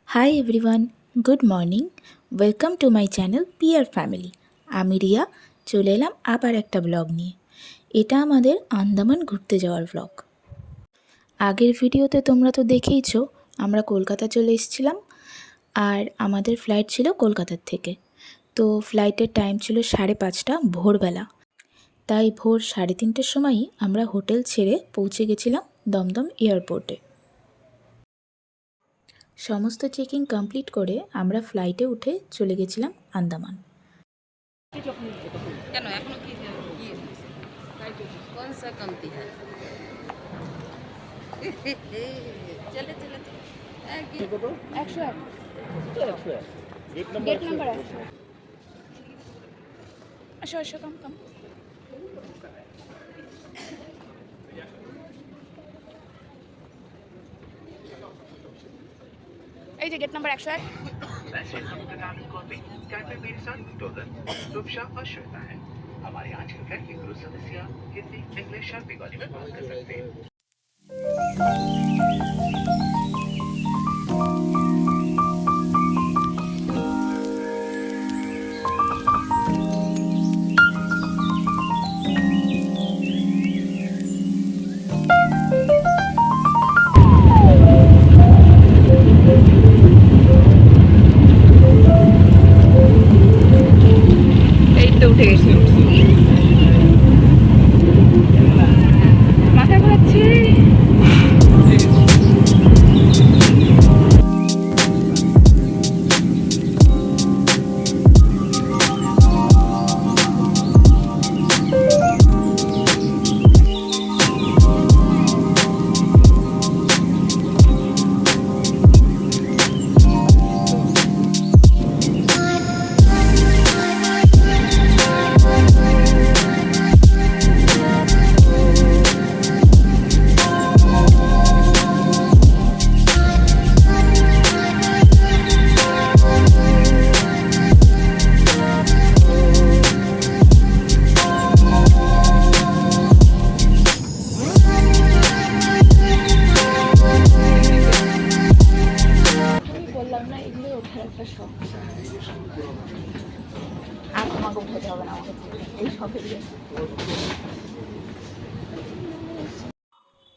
High everyone, good morning. Welcome to my channel Piyar family. আমি রিয়া, চলে এলাম আবার একটা ব্লগ নিয়ে। এটা আমাদের আন্দামান ঘুরতে যাওয়ার ব্লগ। আগের ভিডিওতে তোমরা তো দেখেইছো আমরা কলকাতা চলে এসেছিলাম, আর আমাদের ফ্লাইট ছিল কলকাতার থেকে। তো ফ্লাইটের টাইম ছিল 5:30 ভোরবেলা। তাই ভোর 3:30টার সময়ই আমরা হোটেল ছেড়ে পৌঁছে গেছিলাম দমদম এয়ারপোর্টে। সমস্ত চেকিং কমপ্লিট করে আমরা ফ্লাইটে উঠে চলে গেছিলাম আন্দামান। কেন এখনো কি কোন সা কমতি है চলে চলে 101 गेट नंबर 100 100 कम कम এই যে গেট নাম্বার 101। हमारे आज के फ्लाइट के क्रू सदस्य हिंदी, इंग्लिश और बंगाली में बात कर सकते हैं। উঠে গেছি, মাথা ঘোরাচ্ছে।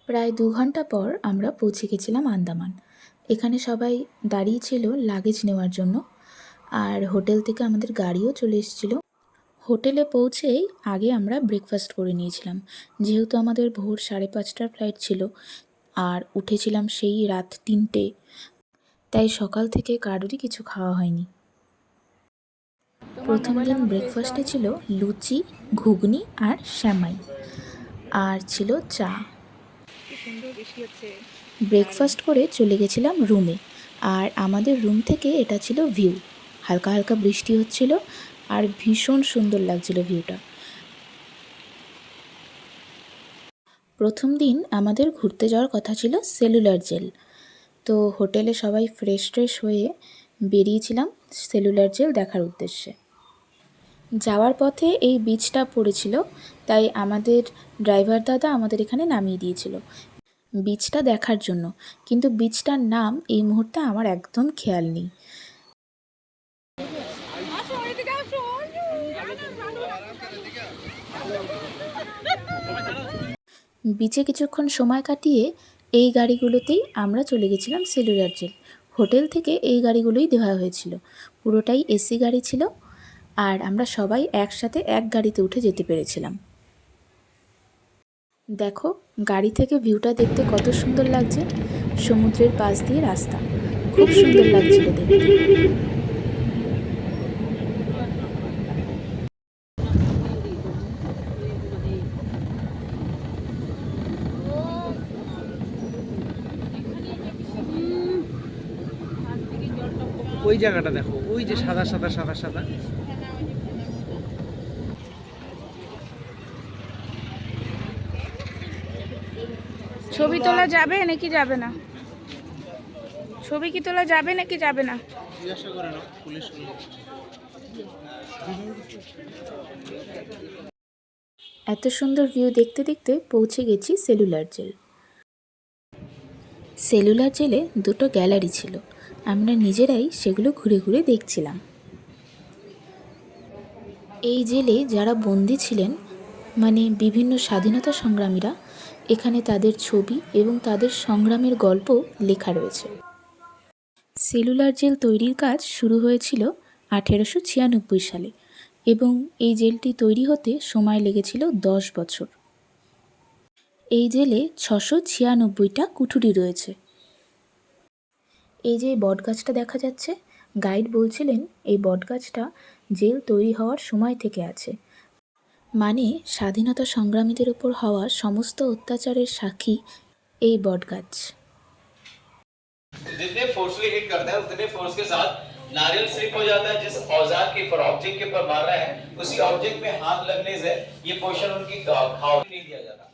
প্রায় 2 ঘন্টা পর আমরা পৌঁছে গেছিলাম আন্দামান। এখানে সবাই দাঁড়িয়ে ছিল লাগেজ নেওয়ার জন্য, আর হোটেল থেকে আমাদের গাড়িও চলে এসেছিলো। হোটেলে পৌঁছেই আগে আমরা ব্রেকফাস্ট করে নিয়েছিলাম, যেহেতু আমাদের ভোর 5:30টার ফ্লাইট ছিল আর উঠেছিলাম সেই রাত 3টে, তাই সকাল থেকে কারোরই কিছু খাওয়া হয়নি। প্রথম দিন ব্রেকফাস্টে ছিল লুচি, ঘুগনি আর শ্যামাই, আর ছিল চা। ব্রেকফাস্ট করে চলে গেছিলাম রুমে, আর আমাদের রুম থেকে এটা ছিল ভিউ। হালকা হালকা বৃষ্টি হচ্ছিল আর ভীষণ সুন্দর লাগছিল ভিউটা। প্রথম দিন আমাদের ঘুরতে যাওয়ার কথা ছিল সেলুলার জেল। তো হোটেলে সবাই ফ্রেশ হয়ে বেরিয়েছিলাম সেলুলার জেল দেখার উদ্দেশ্যে। যাওয়ার পথে এই বিচটা পড়েছিল, তাই আমাদের ড্রাইভার দাদা আমাদের এখানে নামিয়ে দিয়েছিল বিচটা দেখার জন্য। কিন্তু বিচটার নাম এই মুহূর্তে আমার একদম খেয়াল নেই। বিচে কিছুক্ষণ সময় কাটিয়ে এই গাড়িগুলোতেই আমরা চলে গেছিলাম সেলুলার জেল। হোটেল থেকে এই গাড়িগুলোই দেওয়া হয়েছিল, পুরোটাই এসি গাড়ি ছিল, আর আমরা সবাই একসাথে এক গাড়িতে উঠে যেতে পেরেছিলাম। দেখো গাড়ি থেকে ভিউটা দেখতে কত সুন্দর লাগছে, সমুদ্রের পাশ দিয়ে রাস্তা, খুব সুন্দর লাগছিল দেখতে। ওই জায়গাটা দেখো, ওই যে সাদা সাদা সাদা সাদা। ছবি তোলা যাবে নাকি যাবে না? ছবি কি তোলা যাবে নাকি যাবে না? জিজ্ঞাসা করে নাও পুলিশ। এত সুন্দর ভিউ দেখতে দেখতে পৌঁছে গেছি সেলুলার জেল। সেলুলার জেলে দুটো গ্যালারি ছিল, আমরা নিজেরাই সেগুলো ঘুরে ঘুরে দেখছিলাম। এই জেলে যারা বন্দী ছিলেন, মানে বিভিন্ন স্বাধীনতা সংগ্রামীরা, এখানে তাদের ছবি এবং তাদের সংগ্রামের গল্প লেখা রয়েছে। সেলুলার জেল তৈরির কাজ শুরু হয়েছিল 1896 সালে এবং এই জেলটি তৈরি হতে সময় লেগেছিল 10 বছর। এই জেলে 696টা কুঠুরি রয়েছে। এই যে বটগাছটা দেখা যাচ্ছে, গাইড বলছিলেন এই বটগাছটা জেল তৈরি হওয়ার সময় থেকে আছে, মানে স্বাধীনতা সংগ্রামীদের উপর হওয়া সমস্ত অত্যাচারের সাক্ষী এই বটগাছ। जितने फोर्सली हिट करता है उतने फोर्स के साथ नारियल स्लिप हो जाता है। जिस औजार के पर ऑब्जेक्ट के ऊपर मार रहा है उसी ऑब्जेक्ट में हाथ लगने से ये पोर्शन उनकी घाव नहीं दिया जाता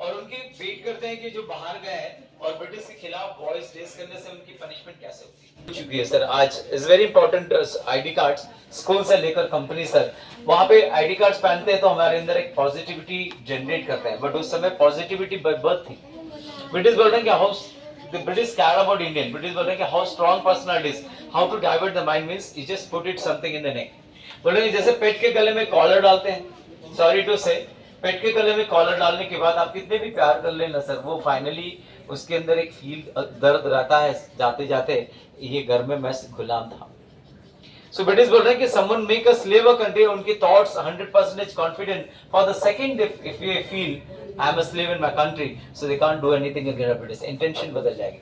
और उनके वेट करते हैं कि जो बाहर गए हैं और ब्रिटिश के खिलाफ वॉइस रेस करने से उनकी पनिशमेंट कैसे होती है। शुक्रिया सर। आज is very important ID cards school से लेकर कंपनी सर, वहाँ पे आईडी कार्ड्स पहनते हैं तो हमारे अंदर एक पॉजिटिविटी जनरेट करते हैं, बट उस समय पॉजिटिविटी बाय बर्थ थी। ब्रिटिश बोल रहे हैं कि how the British care about Indian. British बोल रहे हैं कि how strong personalities, how to divert the mind means you just put it something in the neck. बोल रहे हैं जैसे पेट के गले में कॉलर डालते हैं, सॉरी टू से, पेट के गले में कॉलर डालने के बाद आप कितने भी प्यार कर लेना सर, वो फाइनली उसके अंदर एक फील दर्द रहता है जाते जाते, ये घर में मैं गुलाम था। So British बोल रहे हैं कि someone make a slave a country, उनकी thoughts 100% confident for the second if you feel I am a slave in my country, so they can't do anything against British. Intention बदल जाएगी।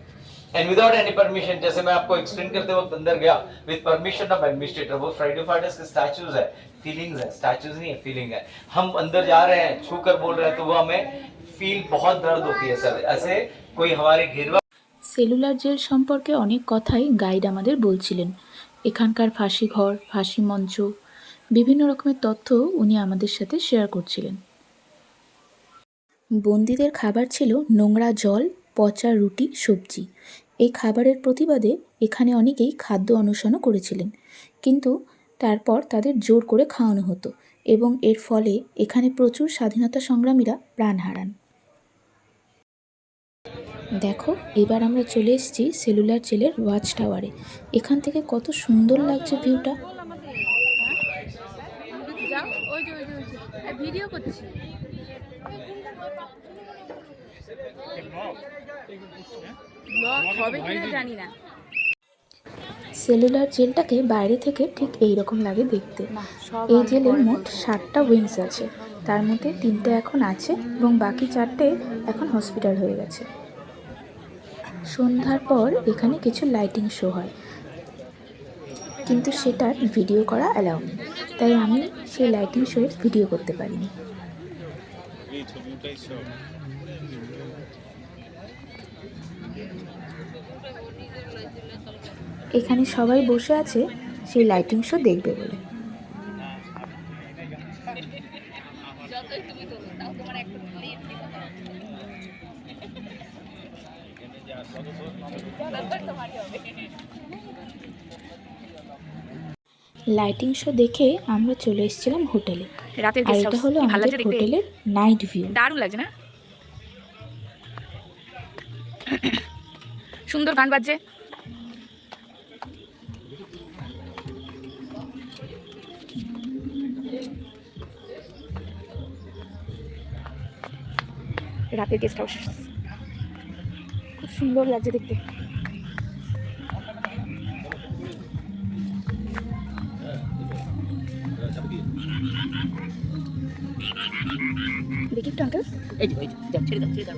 And without any permission, जैसे मैं आपको explain करते वक्त अंदर गया, with permission of administrator, वो फ्राइडे फाइटर्स के स्टैचूज है, फीलिंग्स है, स्टैचूज नहीं है, फीलिंग है। हम अंदर जा रहे हैं, छू कर बोल रहे हैं, तो वो हमें फील बहुत दर्द होती है सर, ऐसे कोई हमारे घेरवा। সেলুলার জেল সম্পর্কে অনেক কথাই গাইড আমাদের বলছিলেন। এখানকার ফাঁসি ঘর, ফাঁসি মঞ্চ, বিভিন্ন রকমের তথ্য উনি আমাদের সাথে শেয়ার করছিলেন। বন্দীদের খাবার ছিল নোংরা জল, পচা রুটি, সবজি। এই খাবারের প্রতিবাদে এখানে অনেকেই খাদ্য অনশনও করেছিলেন, কিন্তু তারপর তাদের জোর করে খাওয়ানো হতো এবং এর ফলে এখানে প্রচুর স্বাধীনতা সংগ্রামীরা প্রাণ হারান। দেখো, এবার আমরা চলে এসেছি সেলুলার জেলের ওয়াচ টাওয়ারে। এখান থেকে কত সুন্দর লাগছে ভিউটা। যাও, ওই যে ভিডিও করছি। ব্লগ হবে কিনা জানি না। সেলুলার জেলটাকে বাইরে থেকে ঠিক এই রকম লাগে দেখতে। এই জেলে মোট 7টা উইংস আছে, তার মধ্যে 3টে এখন আছে এবং বাকি 4টে এখন হসপিটাল হয়ে গেছে। সন্ধ্যার পর এখানে কিছু লাইটিং শো হয়, কিন্তু সেটার ভিডিও করা অ্যালাউ নেই, তাই আমি সেই লাইটিং শোয়ের ভিডিও করতে পারিনি। এখানে সবাই বসে আছে সেই লাইটিং শো দেখবে বলে। লাইটিং শো দেখে আমরা চলে এসেছিলাম হোটেলে। রাতের আর এটা হলো আমাদের হোটেলের নাইট ভিউ। দারুণ লাগছে না? সুন্দর গান বাজছে। রাতের গেস্ট হাউস খুব সুন্দর লাগছে দেখতে। দেখি একটু আঙ্কেল, ছেড়ে দাও, ছেড়ে দাও।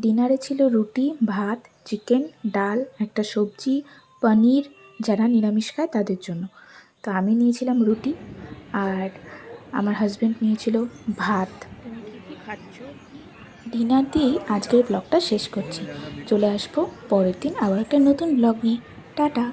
ডিনারে ছিল রুটি, ভাত, চিকেন, ডাল, একটা সবজি, পনির, যারা নিরামিষ খায় তাদের জন্য। তো আমি নিয়েছিলাম রুটি আর আমার হাজব্যান্ড নিয়েছিল ভাত। ডিনার দিয়েই আজকের ব্লগটা শেষ করছি। চলে আসবো পরের দিন আবার একটা নতুন ব্লগ নিয়ে। টাটা।